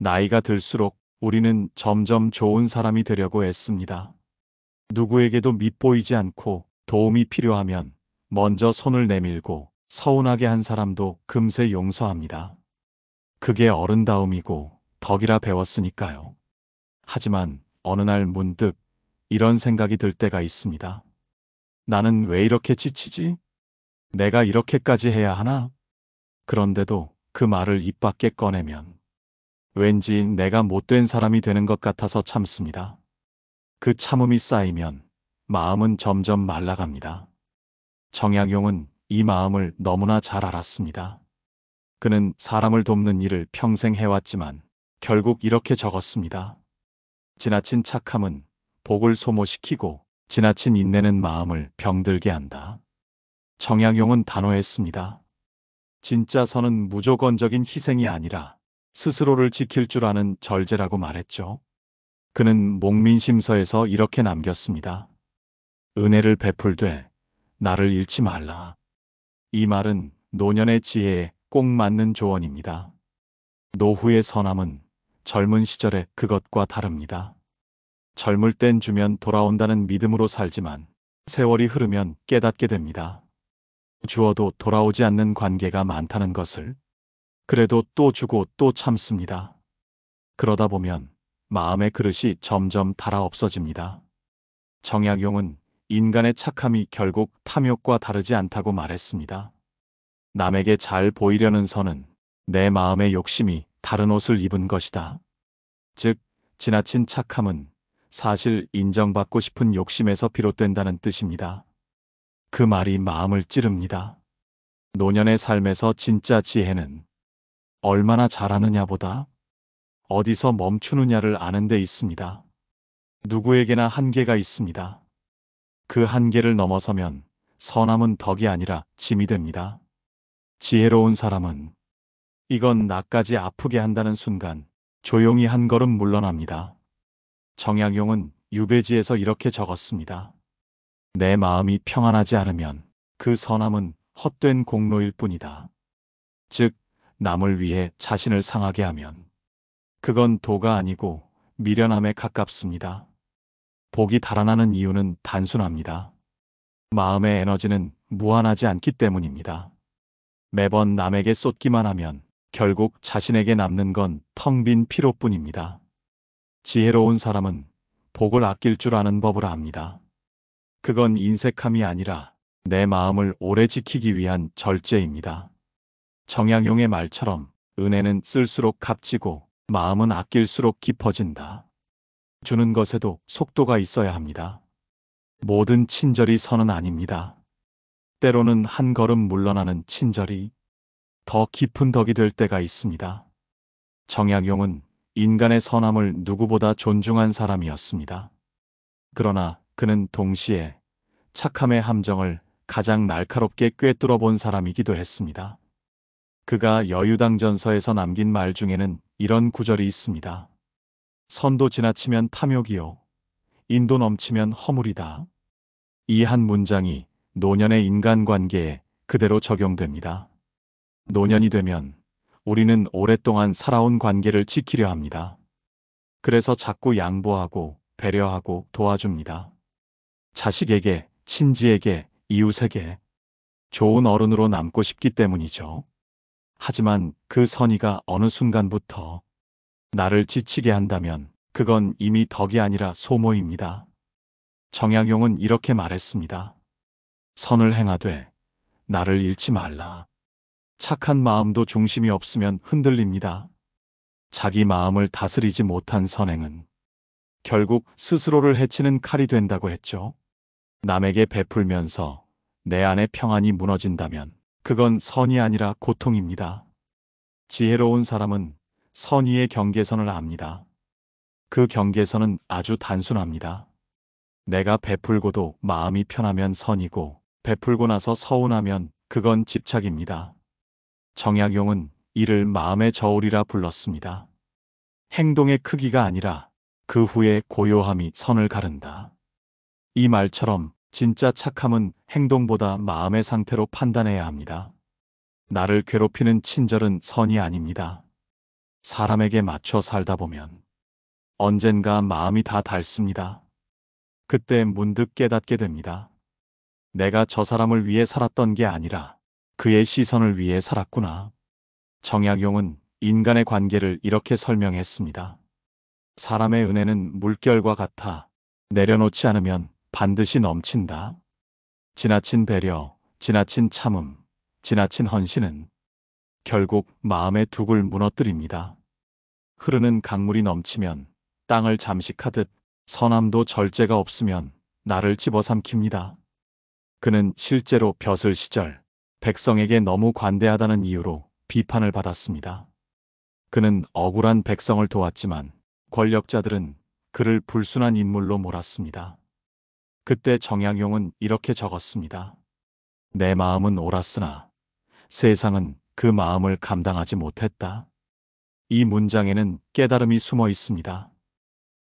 나이가 들수록 우리는 점점 좋은 사람이 되려고 애씁니다. 누구에게도 밉보이지 않고 도움이 필요하면 먼저 손을 내밀고 서운하게 한 사람도 금세 용서합니다. 그게 어른다움이고 덕이라 배웠으니까요. 하지만 어느 날 문득 이런 생각이 들 때가 있습니다. 나는 왜 이렇게 지치지? 내가 이렇게까지 해야 하나? 그런데도 그 말을 입 밖에 꺼내면 왠지 내가 못된 사람이 되는 것 같아서 참습니다. 그 참음이 쌓이면 마음은 점점 말라갑니다. 정약용은 이 마음을 너무나 잘 알았습니다. 그는 사람을 돕는 일을 평생 해왔지만 결국 이렇게 적었습니다. 지나친 착함은 복을 소모시키고 지나친 인내는 마음을 병들게 한다. 정약용은 단호했습니다. 진짜 선은 무조건적인 희생이 아니라 스스로를 지킬 줄 아는 절제라고 말했죠. 그는 목민심서에서 이렇게 남겼습니다. 은혜를 베풀되 나를 잃지 말라. 이 말은 노년의 지혜에 꼭 맞는 조언입니다. 노후의 선함은 젊은 시절의 그것과 다릅니다. 젊을 땐 주면 돌아온다는 믿음으로 살지만 세월이 흐르면 깨닫게 됩니다. 주어도 돌아오지 않는 관계가 많다는 것을. 그래도 또 주고 또 참습니다. 그러다 보면 마음의 그릇이 점점 닳아 없어집니다. 정약용은 인간의 착함이 결국 탐욕과 다르지 않다고 말했습니다. 남에게 잘 보이려는 선은 내 마음의 욕심이 다른 옷을 입은 것이다. 즉, 지나친 착함은 사실 인정받고 싶은 욕심에서 비롯된다는 뜻입니다. 그 말이 마음을 찌릅니다. 노년의 삶에서 진짜 지혜는 얼마나 잘하느냐보다 어디서 멈추느냐를 아는 데 있습니다. 누구에게나 한계가 있습니다. 그 한계를 넘어서면 선함은 덕이 아니라 짐이 됩니다. 지혜로운 사람은 이건 나까지 아프게 한다는 순간 조용히 한 걸음 물러납니다. 정약용은 유배지에서 이렇게 적었습니다. 내 마음이 평안하지 않으면 그 선함은 헛된 공로일 뿐이다. 즉, 남을 위해 자신을 상하게 하면 그건 도가 아니고 미련함에 가깝습니다. 복이 달아나는 이유는 단순합니다. 마음의 에너지는 무한하지 않기 때문입니다. 매번 남에게 쏟기만 하면 결국 자신에게 남는 건 텅 빈 피로뿐입니다. 지혜로운 사람은 복을 아낄 줄 아는 법을 압니다. 그건 인색함이 아니라 내 마음을 오래 지키기 위한 절제입니다. 정약용의 말처럼 은혜는 쓸수록 값지고 마음은 아낄수록 깊어진다. 주는 것에도 속도가 있어야 합니다. 모든 친절이 선은 아닙니다. 때로는 한 걸음 물러나는 친절이 더 깊은 덕이 될 때가 있습니다. 정약용은 인간의 선함을 누구보다 존중한 사람이었습니다. 그러나 그는 동시에 착함의 함정을 가장 날카롭게 꿰뚫어 본 사람이기도 했습니다. 그가 여유당전서에서 남긴 말 중에는 이런 구절이 있습니다. 선도 지나치면 탐욕이요, 인도 넘치면 허물이다. 이 한 문장이 노년의 인간관계에 그대로 적용됩니다. 노년이 되면 우리는 오랫동안 살아온 관계를 지키려 합니다. 그래서 자꾸 양보하고 배려하고 도와줍니다. 자식에게, 친지에게, 이웃에게 좋은 어른으로 남고 싶기 때문이죠. 하지만 그 선의가 어느 순간부터 나를 지치게 한다면 그건 이미 덕이 아니라 소모입니다. 정약용은 이렇게 말했습니다. 선을 행하되 나를 잃지 말라. 착한 마음도 중심이 없으면 흔들립니다. 자기 마음을 다스리지 못한 선행은 결국 스스로를 해치는 칼이 된다고 했죠. 남에게 베풀면서 내 안의 평안이 무너진다면 그건 선이 아니라 고통입니다. 지혜로운 사람은 선의의 경계선을 압니다. 그 경계선은 아주 단순합니다. 내가 베풀고도 마음이 편하면 선이고 베풀고 나서 서운하면 그건 집착입니다. 정약용은 이를 마음의 저울이라 불렀습니다. 행동의 크기가 아니라 그 후의 고요함이 선을 가른다. 이 말처럼 진짜 착함은 행동보다 마음의 상태로 판단해야 합니다. 나를 괴롭히는 친절은 선이 아닙니다. 사람에게 맞춰 살다 보면 언젠가 마음이 다 닳습니다. 그때 문득 깨닫게 됩니다. 내가 저 사람을 위해 살았던 게 아니라 그의 시선을 위해 살았구나. 정약용은 인간의 관계를 이렇게 설명했습니다. 사람의 은혜는 물결과 같아 내려놓지 않으면 반드시 넘친다. 지나친 배려, 지나친 참음, 지나친 헌신은 결국 마음의 둑을 무너뜨립니다. 흐르는 강물이 넘치면 땅을 잠식하듯 선함도 절제가 없으면 나를 집어삼킵니다. 그는 실제로 벼슬 시절 백성에게 너무 관대하다는 이유로 비판을 받았습니다. 그는 억울한 백성을 도왔지만 권력자들은 그를 불순한 인물로 몰았습니다. 그때 정약용은 이렇게 적었습니다. 내 마음은 옳았으나 세상은 그 마음을 감당하지 못했다. 이 문장에는 깨달음이 숨어 있습니다.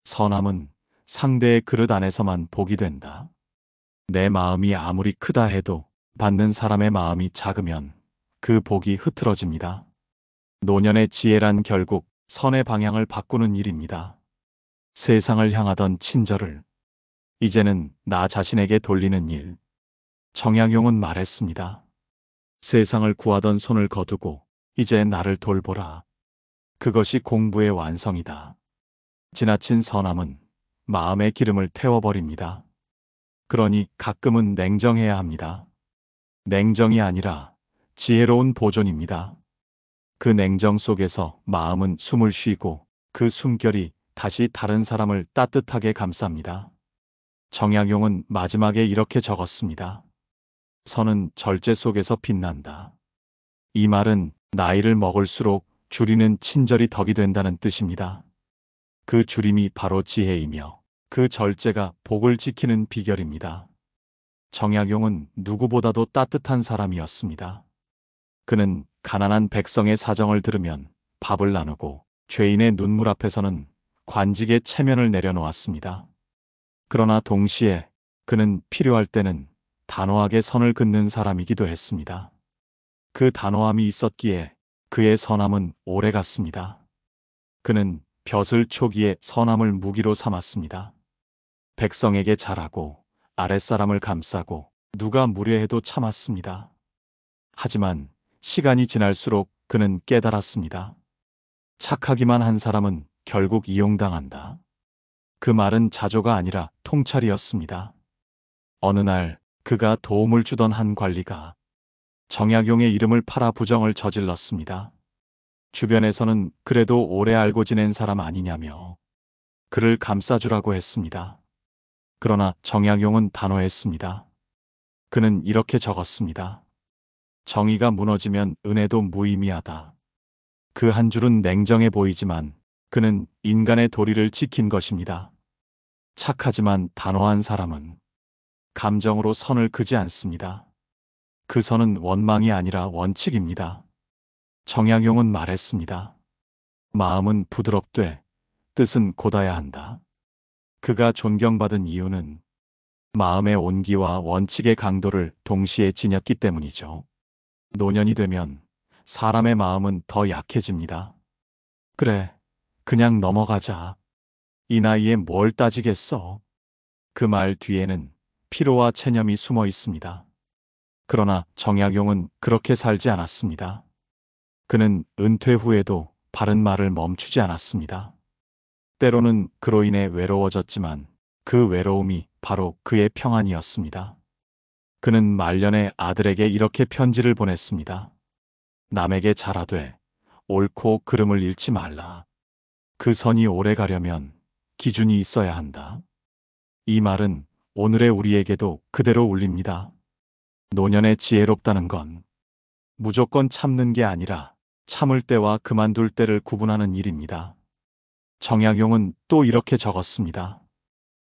선함은 상대의 그릇 안에서만 복이 된다. 내 마음이 아무리 크다 해도 받는 사람의 마음이 작으면 그 복이 흐트러집니다. 노년의 지혜란 결국 선의 방향을 바꾸는 일입니다. 세상을 향하던 친절을 이제는 나 자신에게 돌리는 일. 정약용은 말했습니다. 세상을 구하던 손을 거두고 이제 나를 돌보라. 그것이 공부의 완성이다. 지나친 선함은 마음의 기름을 태워버립니다. 그러니 가끔은 냉정해야 합니다. 냉정이 아니라 지혜로운 보존입니다. 그 냉정 속에서 마음은 숨을 쉬고 그 숨결이 다시 다른 사람을 따뜻하게 감쌉니다. 정약용은 마지막에 이렇게 적었습니다. 선은 절제 속에서 빛난다. 이 말은 나이를 먹을수록 줄이는 친절이 덕이 된다는 뜻입니다. 그 줄임이 바로 지혜이며 그 절제가 복을 지키는 비결입니다. 정약용은 누구보다도 따뜻한 사람이었습니다. 그는 가난한 백성의 사정을 들으면 밥을 나누고 죄인의 눈물 앞에서는 관직의 체면을 내려놓았습니다. 그러나 동시에 그는 필요할 때는 단호하게 선을 긋는 사람이기도 했습니다. 그 단호함이 있었기에 그의 선함은 오래갔습니다. 그는 벼슬 초기에 선함을 무기로 삼았습니다. 백성에게 잘하고 아랫사람을 감싸고 누가 무례해도 참았습니다. 하지만 시간이 지날수록 그는 깨달았습니다. 착하기만 한 사람은 결국 이용당한다. 그 말은 자조가 아니라 통찰이었습니다. 어느 날 그가 도움을 주던 한 관리가 정약용의 이름을 팔아 부정을 저질렀습니다. 주변에서는 그래도 오래 알고 지낸 사람 아니냐며 그를 감싸주라고 했습니다. 그러나 정약용은 단호했습니다. 그는 이렇게 적었습니다. 정의가 무너지면 은혜도 무의미하다. 그 한 줄은 냉정해 보이지만 그는 인간의 도리를 지킨 것입니다. 착하지만 단호한 사람은 감정으로 선을 그지 않습니다. 그 선은 원망이 아니라 원칙입니다. 정약용은 말했습니다. 마음은 부드럽되 뜻은 곧아야 한다. 그가 존경받은 이유는 마음의 온기와 원칙의 강도를 동시에 지녔기 때문이죠. 노년이 되면 사람의 마음은 더 약해집니다. 그래, 그냥 넘어가자. 이 나이에 뭘 따지겠어. 그 말 뒤에는 피로와 체념이 숨어 있습니다. 그러나 정약용은 그렇게 살지 않았습니다. 그는 은퇴 후에도 바른 말을 멈추지 않았습니다. 때로는 그로 인해 외로워졌지만 그 외로움이 바로 그의 평안이었습니다. 그는 말년에 아들에게 이렇게 편지를 보냈습니다. 남에게 잘하되 옳고 그름을 잃지 말라. 그 선이 오래 가려면 기준이 있어야 한다. 이 말은 오늘의 우리에게도 그대로 울립니다. 노년에 지혜롭다는 건 무조건 참는 게 아니라 참을 때와 그만둘 때를 구분하는 일입니다. 정약용은 또 이렇게 적었습니다.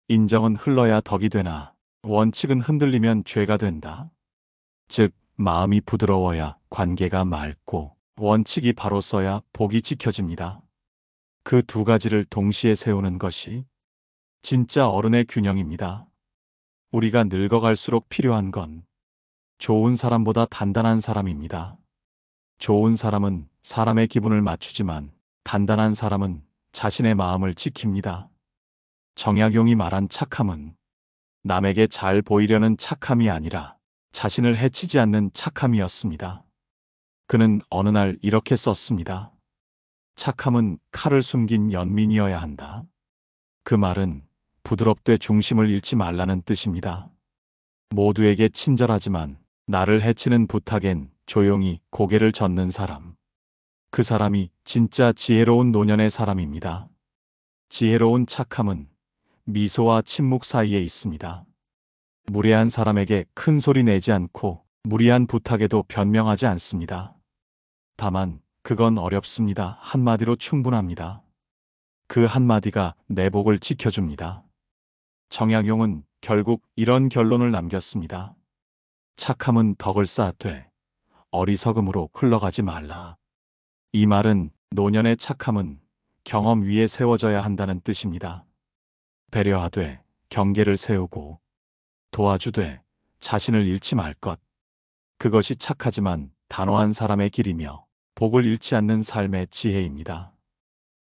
인정은 흘러야 덕이 되나 원칙은 흔들리면 죄가 된다. 즉 마음이 부드러워야 관계가 맑고 원칙이 바로 서야 복이 지켜집니다. 그 두 가지를 동시에 세우는 것이 진짜 어른의 균형입니다. 우리가 늙어갈수록 필요한 건 좋은 사람보다 단단한 사람입니다. 좋은 사람은 사람의 기분을 맞추지만 단단한 사람은 자신의 마음을 지킵니다. 정약용이 말한 착함은 남에게 잘 보이려는 착함이 아니라 자신을 해치지 않는 착함이었습니다. 그는 어느 날 이렇게 썼습니다. 착함은 칼을 숨긴 연민이어야 한다. 그 말은 부드럽되 중심을 잃지 말라는 뜻입니다. 모두에게 친절하지만 나를 해치는 부탁엔 조용히 고개를 젓는 사람. 그 사람이 진짜 지혜로운 노년의 사람입니다. 지혜로운 착함은 미소와 침묵 사이에 있습니다. 무례한 사람에게 큰 소리 내지 않고 무리한 부탁에도 변명하지 않습니다. 다만 그건 어렵습니다. 한마디로 충분합니다. 그 한마디가 내 복을 지켜줍니다. 정약용은 결국 이런 결론을 남겼습니다. 착함은 덕을 쌓되 어리석음으로 흘러가지 말라. 이 말은 노년의 착함은 경험 위에 세워져야 한다는 뜻입니다. 배려하되 경계를 세우고 도와주되 자신을 잃지 말 것. 그것이 착하지만 단호한 사람의 길이며 복을 잃지 않는 삶의 지혜입니다.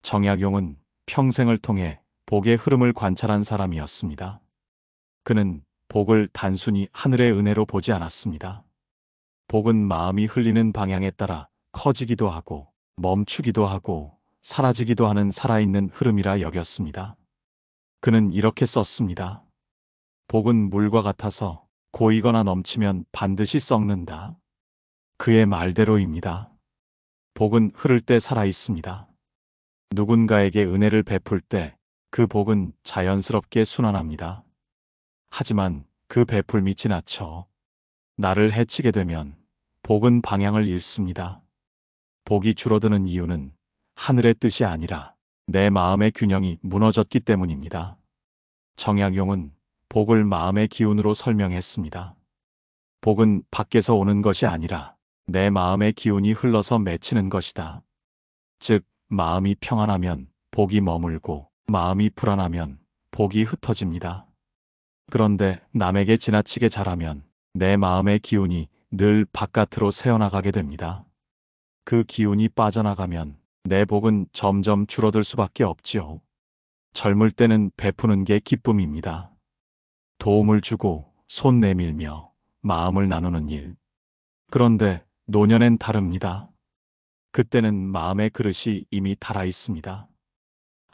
정약용은 평생을 통해 복의 흐름을 관찰한 사람이었습니다. 그는 복을 단순히 하늘의 은혜로 보지 않았습니다. 복은 마음이 흘리는 방향에 따라 커지기도 하고 멈추기도 하고 사라지기도 하는 살아있는 흐름이라 여겼습니다. 그는 이렇게 썼습니다. 복은 물과 같아서 고이거나 넘치면 반드시 썩는다. 그의 말대로입니다. 복은 흐를 때 살아있습니다. 누군가에게 은혜를 베풀 때 그 복은 자연스럽게 순환합니다. 하지만 그 베풀미 지나쳐 나를 해치게 되면 복은 방향을 잃습니다. 복이 줄어드는 이유는 하늘의 뜻이 아니라 내 마음의 균형이 무너졌기 때문입니다. 정약용은 복을 마음의 기운으로 설명했습니다. 복은 밖에서 오는 것이 아니라 내 마음의 기운이 흘러서 맺히는 것이다. 즉, 마음이 평안하면 복이 머물고 마음이 불안하면 복이 흩어집니다. 그런데 남에게 지나치게 잘하면 내 마음의 기운이 늘 바깥으로 새어나가게 됩니다. 그 기운이 빠져나가면 내 복은 점점 줄어들 수밖에 없지요. 젊을 때는 베푸는 게 기쁨입니다. 도움을 주고 손 내밀며 마음을 나누는 일. 그런데 노년엔 다릅니다. 그때는 마음의 그릇이 이미 닳아 있습니다.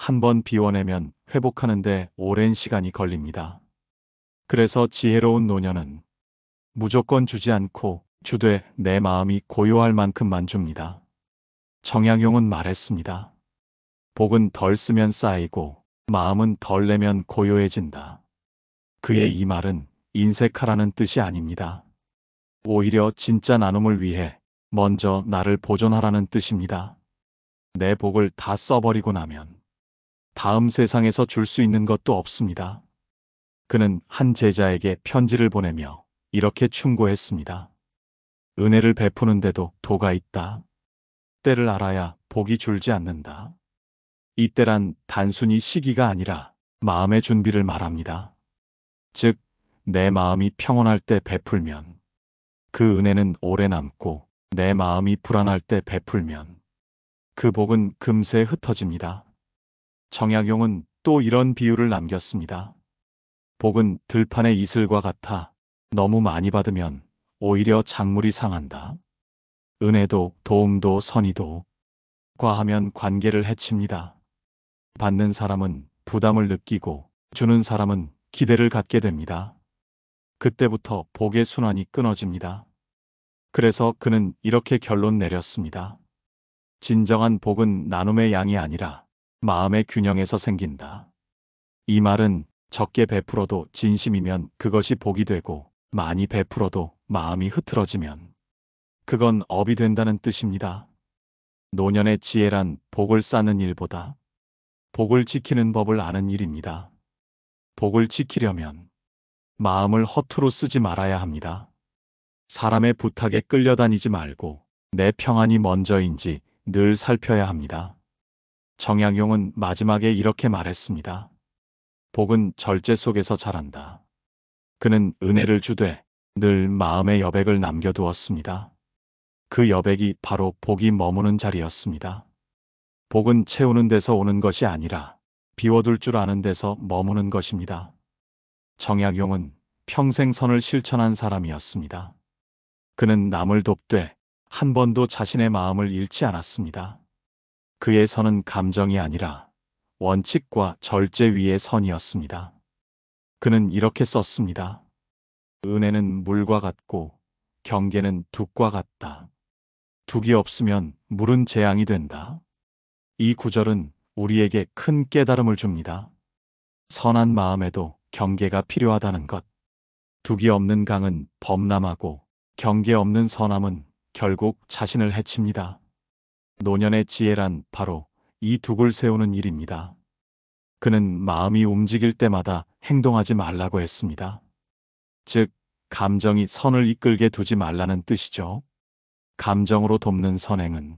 한번 비워내면 회복하는데 오랜 시간이 걸립니다. 그래서 지혜로운 노년은 무조건 주지 않고 주되 내 마음이 고요할 만큼만 줍니다. 정약용은 말했습니다. 복은 덜 쓰면 쌓이고 마음은 덜 내면 고요해진다. 그의 이 말은 인색하라는 뜻이 아닙니다. 오히려 진짜 나눔을 위해 먼저 나를 보존하라는 뜻입니다. 내 복을 다 써버리고 나면 다음 세상에서 줄 수 있는 것도 없습니다. 그는 한 제자에게 편지를 보내며 이렇게 충고했습니다. 은혜를 베푸는데도 도가 있다. 때를 알아야 복이 줄지 않는다. 이 때란 단순히 시기가 아니라 마음의 준비를 말합니다. 즉, 내 마음이 평온할 때 베풀면 그 은혜는 오래 남고 내 마음이 불안할 때 베풀면 그 복은 금세 흩어집니다. 정약용은 또 이런 비유를 남겼습니다. 복은 들판의 이슬과 같아 너무 많이 받으면 오히려 작물이 상한다. 은혜도 도움도 선의도 과하면 관계를 해칩니다. 받는 사람은 부담을 느끼고 주는 사람은 기대를 갖게 됩니다. 그때부터 복의 순환이 끊어집니다. 그래서 그는 이렇게 결론 내렸습니다. 진정한 복은 나눔의 양이 아니라 마음의 균형에서 생긴다. 이 말은 적게 베풀어도 진심이면 그것이 복이 되고 많이 베풀어도 마음이 흐트러지면 그건 업이 된다는 뜻입니다. 노년의 지혜란 복을 쌓는 일보다 복을 지키는 법을 아는 일입니다. 복을 지키려면 마음을 허투루 쓰지 말아야 합니다. 사람의 부탁에 끌려다니지 말고 내 평안이 먼저인지 늘 살펴야 합니다. 정약용은 마지막에 이렇게 말했습니다. 복은 절제 속에서 자란다. 그는 은혜를 주되 늘 마음의 여백을 남겨두었습니다. 그 여백이 바로 복이 머무는 자리였습니다. 복은 채우는 데서 오는 것이 아니라 비워둘 줄 아는 데서 머무는 것입니다. 정약용은 평생 선을 실천한 사람이었습니다. 그는 남을 돕되 한 번도 자신의 마음을 잃지 않았습니다. 그의 선은 감정이 아니라 원칙과 절제 위의 선이었습니다. 그는 이렇게 썼습니다. 은혜는 물과 같고 경계는 둑과 같다. 둑이 없으면 물은 재앙이 된다. 이 구절은 우리에게 큰 깨달음을 줍니다. 선한 마음에도 경계가 필요하다는 것. 둑이 없는 강은 범람하고 경계 없는 선함은 결국 자신을 해칩니다. 노년의 지혜란 바로 이 둑을 세우는 일입니다. 그는 마음이 움직일 때마다 행동하지 말라고 했습니다. 즉, 감정이 선을 이끌게 두지 말라는 뜻이죠. 감정으로 돕는 선행은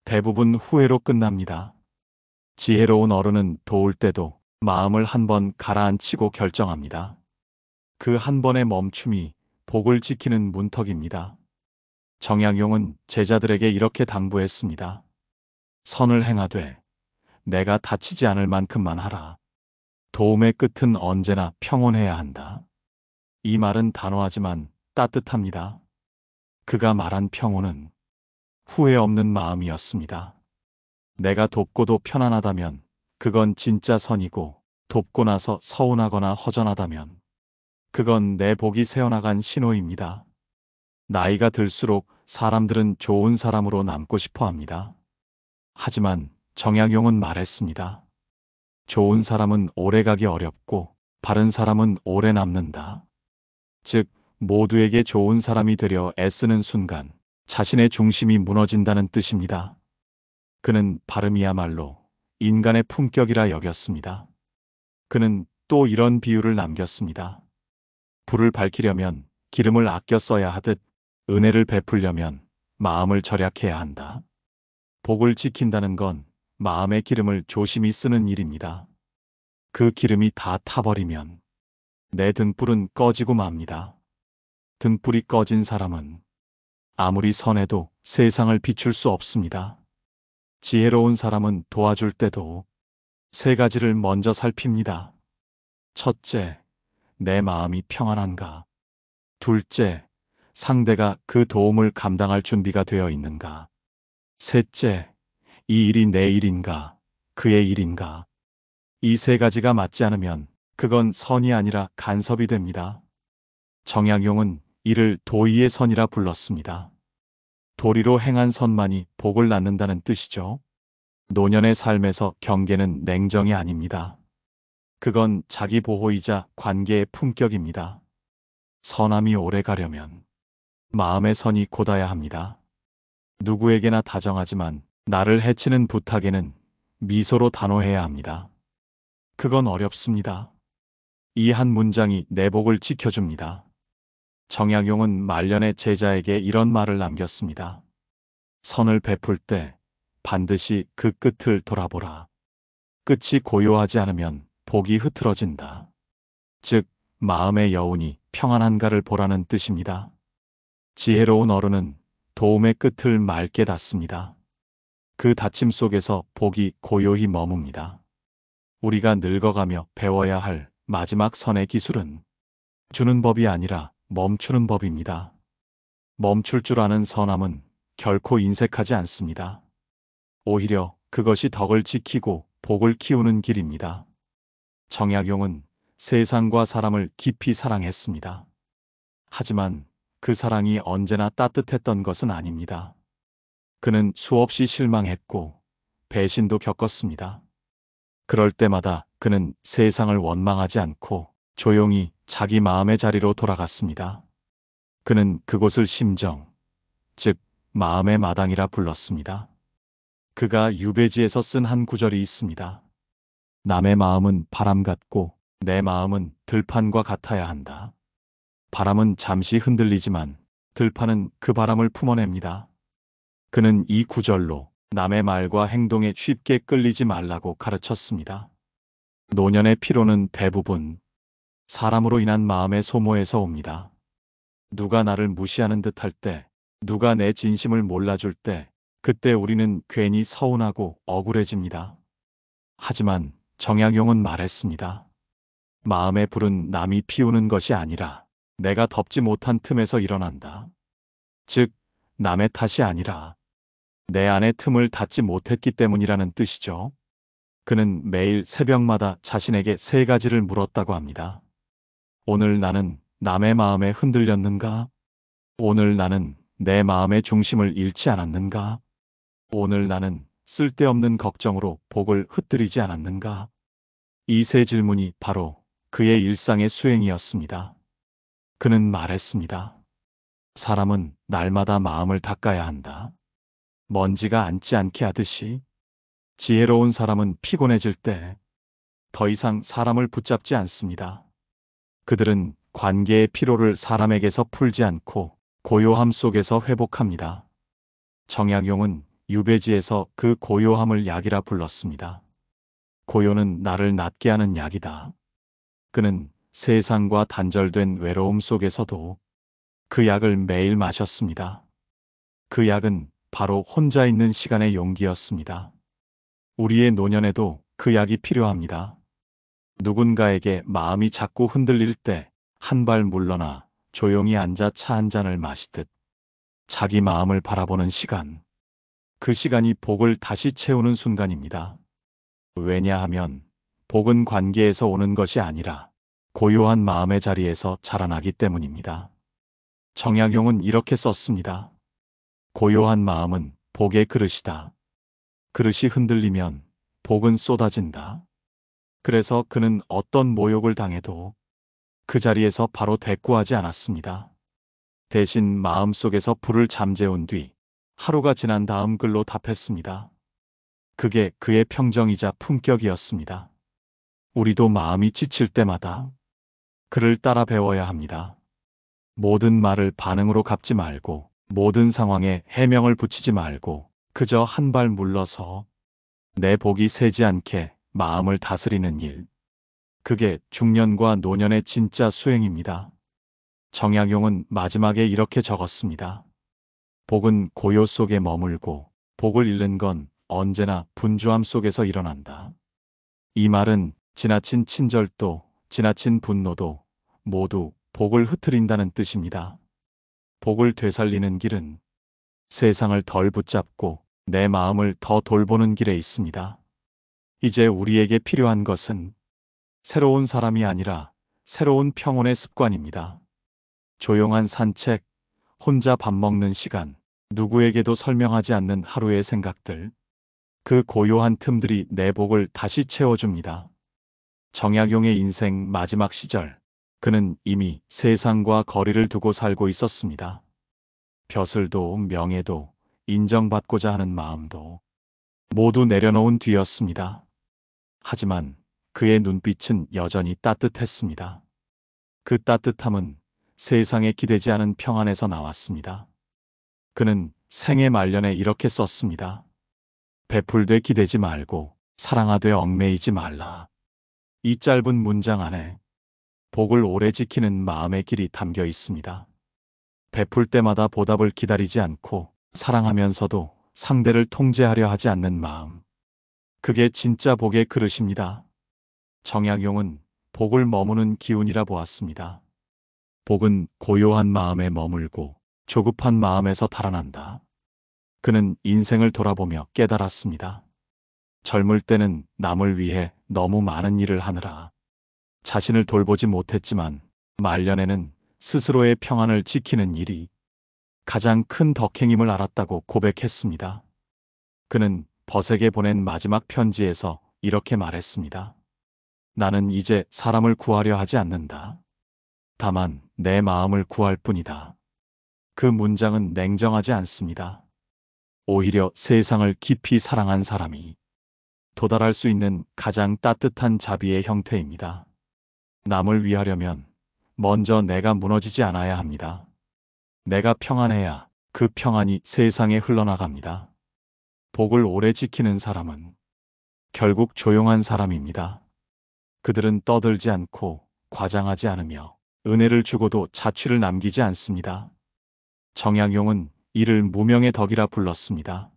대부분 후회로 끝납니다. 지혜로운 어른은 도울 때도 마음을 한번 가라앉히고 결정합니다. 그 한 번의 멈춤이 복을 지키는 문턱입니다. 정약용은 제자들에게 이렇게 당부했습니다. 선을 행하되 내가 다치지 않을 만큼만 하라. 도움의 끝은 언제나 평온해야 한다. 이 말은 단호하지만 따뜻합니다. 그가 말한 평온은 후회 없는 마음이었습니다. 내가 돕고도 편안하다면 그건 진짜 선이고, 돕고 나서 서운하거나 허전하다면 그건 내 복이 새어나간 신호입니다. 나이가 들수록 사람들은 좋은 사람으로 남고 싶어 합니다. 하지만 정약용은 말했습니다. 좋은 사람은 오래가기 어렵고 바른 사람은 오래 남는다. 즉, 모두에게 좋은 사람이 되려 애쓰는 순간 자신의 중심이 무너진다는 뜻입니다. 그는 바름이야말로 인간의 품격이라 여겼습니다. 그는 또 이런 비유를 남겼습니다. 불을 밝히려면 기름을 아껴 써야 하듯 은혜를 베풀려면 마음을 절약해야 한다. 복을 지킨다는 건 마음의 기름을 조심히 쓰는 일입니다. 그 기름이 다 타버리면 내 등불은 꺼지고 맙니다. 등불이 꺼진 사람은 아무리 선해도 세상을 비출 수 없습니다. 지혜로운 사람은 도와줄 때도 세 가지를 먼저 살핍니다. 첫째, 내 마음이 평안한가? 둘째, 상대가 그 도움을 감당할 준비가 되어 있는가? 셋째, 이 일이 내 일인가? 그의 일인가? 이 세 가지가 맞지 않으면 그건 선이 아니라 간섭이 됩니다. 정약용은 이를 도의의 선이라 불렀습니다. 도리로 행한 선만이 복을 낳는다는 뜻이죠. 노년의 삶에서 경계는 냉정이 아닙니다. 그건 자기 보호이자 관계의 품격입니다. 선함이 오래 가려면 마음의 선이 곧아야 합니다. 누구에게나 다정하지만 나를 해치는 부탁에는 미소로 단호해야 합니다. 그건 어렵습니다. 이 한 문장이 내 복을 지켜줍니다. 정약용은 말년의 제자에게 이런 말을 남겼습니다. 선을 베풀 때 반드시 그 끝을 돌아보라. 끝이 고요하지 않으면 복이 흐트러진다. 즉, 마음의 여운이 평안한가를 보라는 뜻입니다. 지혜로운 어른은 도움의 끝을 맑게 닫습니다. 그 닫힘 속에서 복이 고요히 머뭅니다. 우리가 늙어가며 배워야 할 마지막 선의 기술은 주는 법이 아니라 멈추는 법입니다. 멈출 줄 아는 선함은 결코 인색하지 않습니다. 오히려 그것이 덕을 지키고 복을 키우는 길입니다. 정약용은 세상과 사람을 깊이 사랑했습니다. 하지만 그 사랑이 언제나 따뜻했던 것은 아닙니다. 그는 수없이 실망했고 배신도 겪었습니다. 그럴 때마다 그는 세상을 원망하지 않고 조용히 자기 마음의 자리로 돌아갔습니다. 그는 그곳을 심정, 즉 마음의 마당이라 불렀습니다. 그가 유배지에서 쓴 한 구절이 있습니다. 남의 마음은 바람 같고 내 마음은 들판과 같아야 한다. 바람은 잠시 흔들리지만 들판은 그 바람을 품어냅니다. 그는 이 구절로 남의 말과 행동에 쉽게 끌리지 말라고 가르쳤습니다. 노년의 피로는 대부분 사람으로 인한 마음의 소모에서 옵니다. 누가 나를 무시하는 듯 할 때, 누가 내 진심을 몰라줄 때, 그때 우리는 괜히 서운하고 억울해집니다. 하지만 정약용은 말했습니다. 마음의 불은 남이 피우는 것이 아니라 내가 덮지 못한 틈에서 일어난다. 즉, 남의 탓이 아니라 내 안의 틈을 닫지 못했기 때문이라는 뜻이죠. 그는 매일 새벽마다 자신에게 세 가지를 물었다고 합니다. 오늘 나는 남의 마음에 흔들렸는가? 오늘 나는 내 마음의 중심을 잃지 않았는가? 오늘 나는 쓸데없는 걱정으로 복을 흩뜨리지 않았는가? 이 세 질문이 바로 그의 일상의 수행이었습니다. 그는 말했습니다. 사람은 날마다 마음을 닦아야 한다. 먼지가 앉지 않게 하듯이 지혜로운 사람은 피곤해질 때 더 이상 사람을 붙잡지 않습니다. 그들은 관계의 피로를 사람에게서 풀지 않고 고요함 속에서 회복합니다. 정약용은 유배지에서 그 고요함을 약이라 불렀습니다. 고요는 나를 낫게 하는 약이다. 그는 세상과 단절된 외로움 속에서도 그 약을 매일 마셨습니다. 그 약은 바로 혼자 있는 시간의 용기였습니다. 우리의 노년에도 그 약이 필요합니다. 누군가에게 마음이 자꾸 흔들릴 때 한 발 물러나 조용히 앉아 차 한 잔을 마시듯 자기 마음을 바라보는 시간. 그 시간이 복을 다시 채우는 순간입니다. 왜냐하면 복은 관계에서 오는 것이 아니라 고요한 마음의 자리에서 자라나기 때문입니다. 정약용은 이렇게 썼습니다. 고요한 마음은 복의 그릇이다. 그릇이 흔들리면 복은 쏟아진다. 그래서 그는 어떤 모욕을 당해도 그 자리에서 바로 대꾸하지 않았습니다. 대신 마음속에서 불을 잠재운 뒤 하루가 지난 다음 글로 답했습니다. 그게 그의 평정이자 품격이었습니다. 우리도 마음이 지칠 때마다 그를 따라 배워야 합니다. 모든 말을 반응으로 갚지 말고 모든 상황에 해명을 붙이지 말고 그저 한 발 물러서 내 복이 새지 않게 마음을 다스리는 일. 그게 중년과 노년의 진짜 수행입니다. 정약용은 마지막에 이렇게 적었습니다. 복은 고요 속에 머물고 복을 잃는 건 언제나 분주함 속에서 일어난다. 이 말은 지나친 친절도, 지나친 분노도 모두 복을 흐트린다는 뜻입니다. 복을 되살리는 길은 세상을 덜 붙잡고 내 마음을 더 돌보는 길에 있습니다. 이제 우리에게 필요한 것은 새로운 사람이 아니라 새로운 평온의 습관입니다. 조용한 산책, 혼자 밥 먹는 시간, 누구에게도 설명하지 않는 하루의 생각들. 그 고요한 틈들이 내 복을 다시 채워줍니다. 정약용의 인생 마지막 시절, 그는 이미 세상과 거리를 두고 살고 있었습니다. 벼슬도 명예도 인정받고자 하는 마음도 모두 내려놓은 뒤였습니다. 하지만 그의 눈빛은 여전히 따뜻했습니다. 그 따뜻함은 세상에 기대지 않은 평안에서 나왔습니다. 그는 생애 말년에 이렇게 썼습니다. 베풀되 기대지 말고 사랑하되 얽매이지 말라. 이 짧은 문장 안에 복을 오래 지키는 마음의 길이 담겨 있습니다. 베풀 때마다 보답을 기다리지 않고 사랑하면서도 상대를 통제하려 하지 않는 마음. 그게 진짜 복의 그릇입니다. 정약용은 복을 머무는 기운이라 보았습니다. 복은 고요한 마음에 머물고 조급한 마음에서 달아난다. 그는 인생을 돌아보며 깨달았습니다. 젊을 때는 남을 위해 너무 많은 일을 하느라 자신을 돌보지 못했지만 말년에는 스스로의 평안을 지키는 일이 가장 큰 덕행임을 알았다고 고백했습니다. 그는 벗에게 보낸 마지막 편지에서 이렇게 말했습니다. 나는 이제 사람을 구하려 하지 않는다. 다만 내 마음을 구할 뿐이다. 그 문장은 냉정하지 않습니다. 오히려 세상을 깊이 사랑한 사람이 도달할 수 있는 가장 따뜻한 자비의 형태입니다. 남을 위하려면 먼저 내가 무너지지 않아야 합니다. 내가 평안해야 그 평안이 세상에 흘러나갑니다. 복을 오래 지키는 사람은 결국 조용한 사람입니다. 그들은 떠들지 않고 과장하지 않으며 은혜를 주고도 자취를 남기지 않습니다. 정약용은 이를 무명의 덕이라 불렀습니다.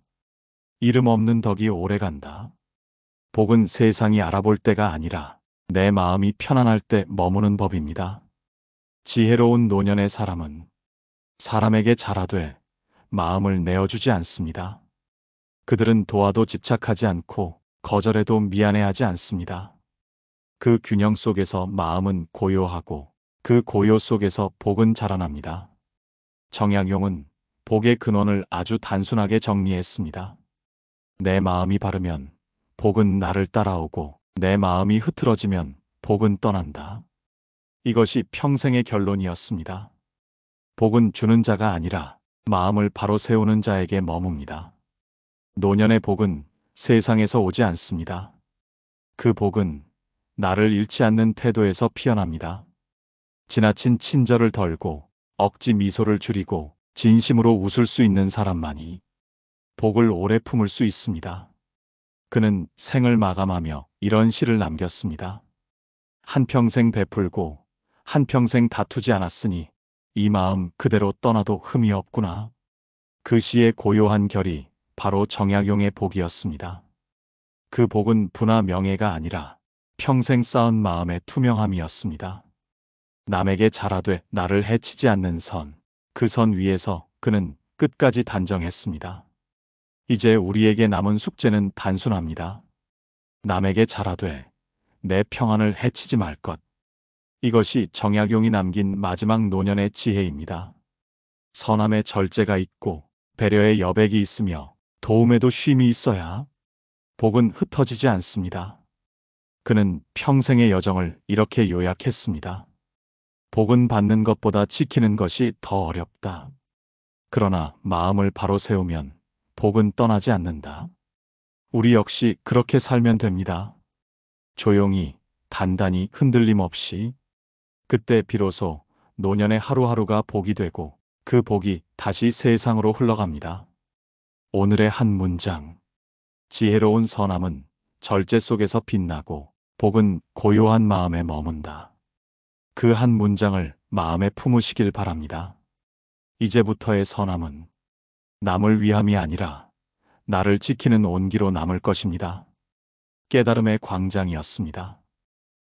이름 없는 덕이 오래간다. 복은 세상이 알아볼 때가 아니라 내 마음이 편안할 때 머무는 법입니다. 지혜로운 노년의 사람은 사람에게 잘하되 마음을 내어주지 않습니다. 그들은 도와도 집착하지 않고 거절해도 미안해하지 않습니다. 그 균형 속에서 마음은 고요하고 그 고요 속에서 복은 자라납니다. 정약용은 복의 근원을 아주 단순하게 정리했습니다. 내 마음이 바르면 복은 나를 따라오고 내 마음이 흐트러지면 복은 떠난다. 이것이 평생의 결론이었습니다. 복은 주는 자가 아니라 마음을 바로 세우는 자에게 머뭅니다. 노년의 복은 세상에서 오지 않습니다. 그 복은 나를 잃지 않는 태도에서 피어납니다. 지나친 친절을 덜고 억지 미소를 줄이고 진심으로 웃을 수 있는 사람만이 복을 오래 품을 수 있습니다. 그는 생을 마감하며 이런 시를 남겼습니다. 한평생 베풀고 한평생 다투지 않았으니 이 마음 그대로 떠나도 흠이 없구나. 그 시의 고요한 결이 바로 정약용의 복이었습니다. 그 복은 부나 명예가 아니라 평생 쌓은 마음의 투명함이었습니다. 남에게 잘하되 나를 해치지 않는 선, 그 선 위에서 그는 끝까지 단정했습니다. 이제 우리에게 남은 숙제는 단순합니다. 남에게 잘하되 내 평안을 해치지 말 것. 이것이 정약용이 남긴 마지막 노년의 지혜입니다. 선함에 절제가 있고 배려에 여백이 있으며 도움에도 쉼이 있어야 복은 흩어지지 않습니다. 그는 평생의 여정을 이렇게 요약했습니다. 복은 받는 것보다 지키는 것이 더 어렵다. 그러나 마음을 바로 세우면 복은 떠나지 않는다. 우리 역시 그렇게 살면 됩니다. 조용히, 단단히, 흔들림 없이. 그때 비로소 노년의 하루하루가 복이 되고 그 복이 다시 세상으로 흘러갑니다. 오늘의 한 문장. 지혜로운 선함은 절제 속에서 빛나고 복은 고요한 마음에 머문다. 그 한 문장을 마음에 품으시길 바랍니다. 이제부터의 선함은 남을 위함이 아니라 나를 지키는 온기로 남을 것입니다. 깨달음의 광장이었습니다.